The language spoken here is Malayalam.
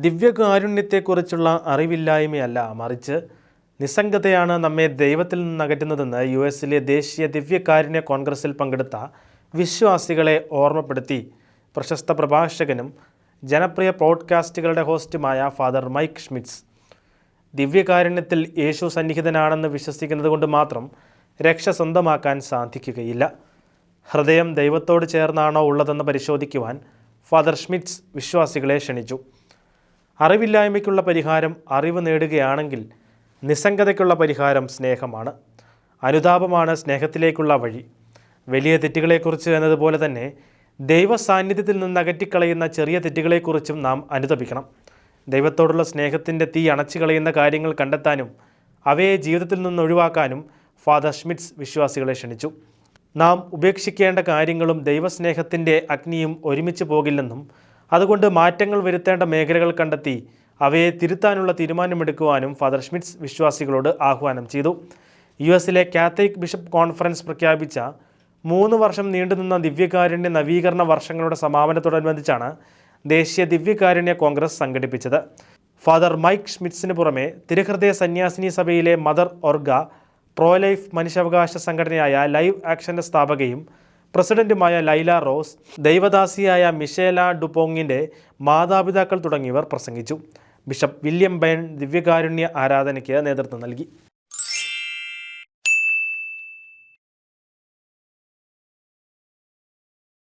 ദിവ്യകാരുണ്യത്തെക്കുറിച്ചുള്ള അറിവില്ലായ്മയല്ല, മറിച്ച് നിസ്സംഗതയാണ് നമ്മെ ദൈവത്തിൽ നിന്ന് അകറ്റുന്നതെന്ന് യുഎസിലെ ദേശീയ ദിവ്യകാരുണ്യ കോൺഗ്രസിൽ പങ്കെടുത്ത വിശ്വാസികളെ ഓർമ്മപ്പെടുത്തി പ്രശസ്ത പ്രഭാഷകനും ജനപ്രിയ പോഡ്കാസ്റ്റുകളുടെ ഹോസ്റ്റുമായ ഫാദർ മൈക്ക് ഷ്മിറ്റ്സ്. ദിവ്യകാരുണ്യത്തിൽ യേശു സന്നിഹിതനാണെന്ന് വിശ്വസിക്കുന്നത് കൊണ്ട് മാത്രം രക്ഷ സ്വന്തമാക്കാൻ സാധിക്കുകയില്ല. ഹൃദയം ദൈവത്തോട് ചേർന്നാണോ ഉള്ളതെന്ന് പരിശോധിക്കുവാൻ ഫാദർ ഷ്മിറ്റ്സ് വിശ്വാസികളെ ക്ഷണിച്ചു. അറിവില്ലായ്മയ്ക്കുള്ള പരിഹാരം അറിവ് നേടുകയാണെങ്കിൽ നിസ്സംഗതയ്ക്കുള്ള പരിഹാരം സ്നേഹമാണ്. അനുതാപമാണ് സ്നേഹത്തിലേക്കുള്ള വഴി. വലിയ തെറ്റുകളെക്കുറിച്ച് എന്നതുപോലെ തന്നെ ദൈവ സാന്നിധ്യത്തിൽ നിന്ന് അകറ്റിക്കളയുന്ന ചെറിയ തെറ്റുകളെക്കുറിച്ചും നാം അനുതപിക്കണം. ദൈവത്തോടുള്ള സ്നേഹത്തിൻ്റെ തീ അണച്ചു കളയുന്ന കാര്യങ്ങൾ കണ്ടെത്താനും അവയെ ജീവിതത്തിൽ നിന്ന് ഒഴിവാക്കാനും ഫാദർ ഷ്മിറ്റ്സ് വിശ്വാസികളെ ക്ഷണിച്ചു. നാം ഉപേക്ഷിക്കേണ്ട കാര്യങ്ങളും ദൈവസ്നേഹത്തിൻ്റെ അഗ്നിയും ഒരുമിച്ച് പോകില്ലെന്നും അതുകൊണ്ട് മാറ്റങ്ങൾ വരുത്തേണ്ട മേഖലകൾ കണ്ടെത്തി അവയെ തിരുത്താനുള്ള തീരുമാനമെടുക്കുവാനും ഫാദർ ഷ്മിറ്റ്സ് വിശ്വാസികളോട് ആഹ്വാനം ചെയ്തു. യുഎസിലെ കാത്തലിക് ബിഷപ്പ് കോൺഫറൻസ് പ്രഖ്യാപിച്ച 3 വർഷം നീണ്ടുനിന്ന ദിവ്യകാരുണ്യ നവീകരണ വർഷങ്ങളുടെ സമാപനത്തോടനുബന്ധിച്ചാണ് ദേശീയ ദിവ്യകാരുണ്യ കോൺഗ്രസ് സംഘടിപ്പിച്ചത്. ഫാദർ മൈക്ക് ഷ്മിറ്റ്സിന് പുറമെ തിരുഹൃദയ സന്യാസിനി സഭയിലെ മദർ ഓർഗ, പ്രോ ലൈഫ് മനുഷ്യാവകാശ സംഘടനയായ ലൈവ് ആക്ഷൻ്റെ സ്ഥാപകയും പ്രസിഡന്റുമായ ലൈല റോസ്, ദൈവദാസിയായ മിഷേല ഡുപോങ്ങിൻ്റെ മാതാപിതാക്കൾ തുടങ്ങിയവർ പ്രസംഗിച്ചു. ബിഷപ്പ് വില്യം ബൈൻ ദിവ്യകാരുണ്യ ആരാധനയ്ക്ക് നേതൃത്വം നൽകി.